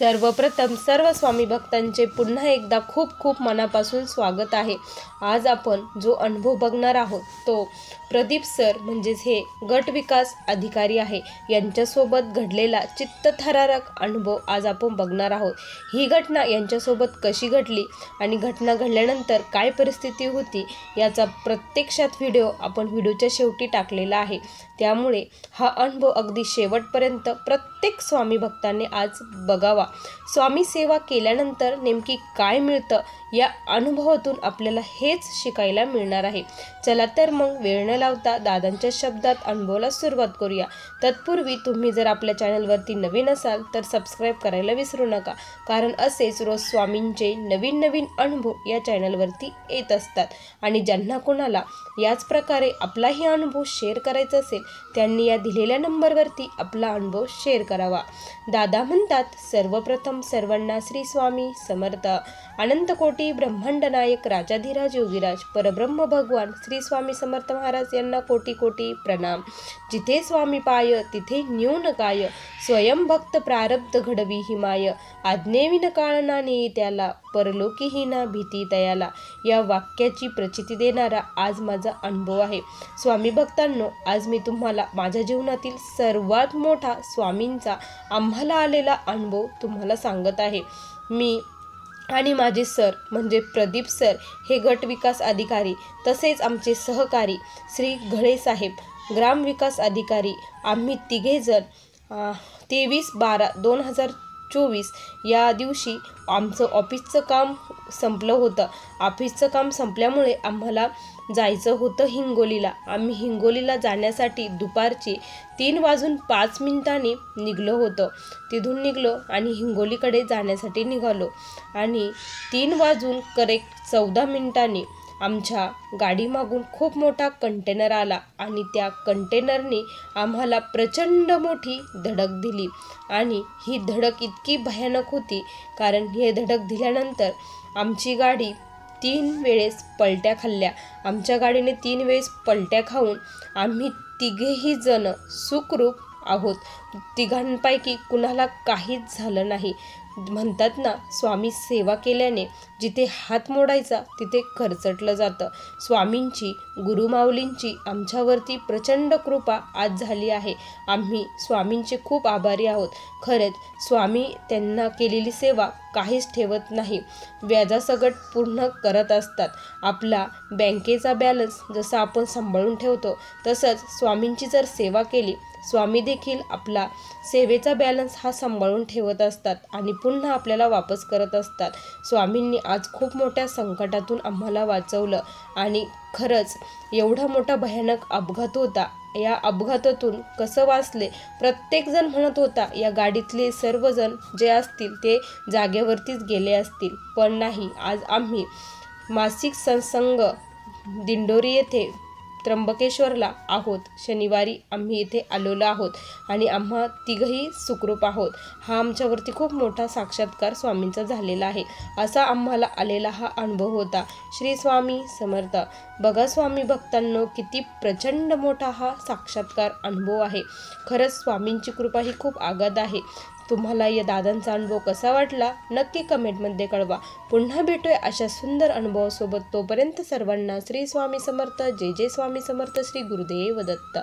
सर्वप्रथम सर्व स्वामी भक्तांचे पुन्हा एकदा खूप खूप मनापासून स्वागत आहे। आज आपण जो अनुभव बघणार आहोत तो प्रदीप सर म्हणजेच हे गट विकास अधिकारी आहे यांच्यासोबत घडलेला चित्तथरारक अनुभव आज आपण बघणार आहोत। ही घटना यांच्यासोबत कशी घडली आणि घटना घडल्यानंतर काय परिस्थिती होती याचा प्रत्यक्षात व्हिडिओ आपण व्हिडिओच्या शेवटी टाकलेला आहे। त्यामुळे हा अनुभव अगदी शेवटपर्यंत प्रत्येक स्वामी भक्तांनी आज बघावा। स्वामी सेवा केल्यानंतर नेमकी काय मिळतं या अनुभवातून आपल्याला हेच शिकायला मिळणार आहे। चला तर मग वेळ न लावता दादांच्या शब्दात अनुभवाला सुरुवात करूया। तत्पूर्वी तुम्ही जर आपल्या चॅनलवरती नवीन असाल तर सबस्क्राइब करायला विसरू नका, कारण असेच रोज स्वामींचे नवीन नवीन अनुभव या चॅनलवरती येत असतात आणि ज्यांना कोणाला याच प्रकारे आपलाही अनुभव शेअर करायचा असेल त्यांनी या दिलेल्या नंबरवरती आपला अनुभव शेअर करावा। दादा म्हणतात, सर्वप्रथम सर्वांना श्री स्वामी समर्थ। अनंत कोटी ब्रह्मांड नायक राजाधिराज योगीराज परब्रह्म भगवान श्री स्वामी समर्थ महाराज यांना कोटी कोटी प्रणाम। जिथे स्वामी पाय तिथे न्यून काय, स्वयं भक्त प्रारब्ध घडवी हिमाय। आज्ञेविन काळना नेई त्याला, परलोकीही ना भीती तयाला। या वाक्याची प्रचिती देणारा आज माझा अनुभव आहे। स्वामी भक्तांनो, आज मी तुम्हाला माझ्या जीवनातील सर्वात मोठा स्वामींचा आम्हाला आलेला अनुभव तुम्हाला सांगत आहे। मी आणि माझे सर म्हणजे प्रदीप सर हे गट विकास अधिकारी, तसेच आमचे सहकारी श्री घळे साहेब ग्राम विकास अधिकारी, आम्ही तिघेजण 23/12/2024 या दिवशी आमचं ऑफिसचं काम संपलं होतं। ऑफिसचं काम संपल्यामुळे आम्हाला जायचं होतं हिंगोलीला। आम्ही हिंगोलीला जाण्यासाठी दुपारचे 3:05 निघलो होतो। तिथून निघलो आणि हिंगोलीकडे जाण्यासाठी निघालो आणि 3:14 आमच्या गाडीमागून खूप मोठा कंटेनर आला आणि त्या कंटेनरने आम्हाला प्रचंड मोठी धडक दिली। आणि ही धडक इतकी भयानक होती कारण हे धडक दिल्यानंतर आमची गाडी 3 वेळेस पलट्या खाल्ल्या। आमच्या गाडीने 3 वेळेस पलट्या खाऊन आम्ही तिघेही जण सुखरूप आहोत। तिघांपैकी कुणाला काहीच झालं नाही। म्हणतात ना, स्वामी सेवा केल्याने जिथे हात मोडायचा तिथे खरचटलं जातं। स्वामींची गुरुमाऊलींची आमच्यावरती प्रचंड कृपा आज झाली आहे। आम्ही स्वामींचे खूप आभारी आहोत। खरंच स्वामी त्यांना केलेली सेवा काहीच ठेवत नाही, व्याजासकट पूर्ण करत असतात। आपला बँकेचा बॅलन्स जसा आपण सांभाळून ठेवतो तसंच स्वामींची जर सेवा केली, स्वामी देखील आपला सेवेचा बॅलन्स हा सांभाळून ठेवत असतात आणि पुन्हा आपल्याला वापस करत असतात। स्वामींनी आज खूप मोठ्या संकटातून आम्हाला वाचवलं आणि खरंच एवढा मोठा भयानक अपघात होता। या अपघातातून कसं वाचले प्रत्येकजण म्हणत होता या गाडीतले सर्वजण जे असतील ते जागेवरतीच गेले असतील, पण नाही। आज आम्ही मासिक सत्संग दिंडोरी येथे त्र्यंबकेश्वरला आहोत। शनिवारी आम्ही इथे आलेलो आहोत आणि आम्हा तिघही सुखरूप आहोत। हा आमच्यावरती खूप मोठा साक्षात्कार स्वामींचा झालेला आहे, असा आम्हाला आलेला हा अनुभव होता। श्री स्वामी समर्थ। बघा स्वामी भक्तांनो, किती प्रचंड मोठा हा साक्षात्कार अनुभव आहे। खरंच स्वामींची कृपा ही खूप आगाध आहे। तुम्हाला या दादांचा अनुभव कसा वाटला नक्की कमेंटमध्ये कळवा। पुन्हा भेटूया अशा सुंदर अनुभवासोबत। तोपर्यंत सर्वांना श्री स्वामी समर्थ। जय जय स्वामी समर्थ। श्री गुरुदेव दत्त।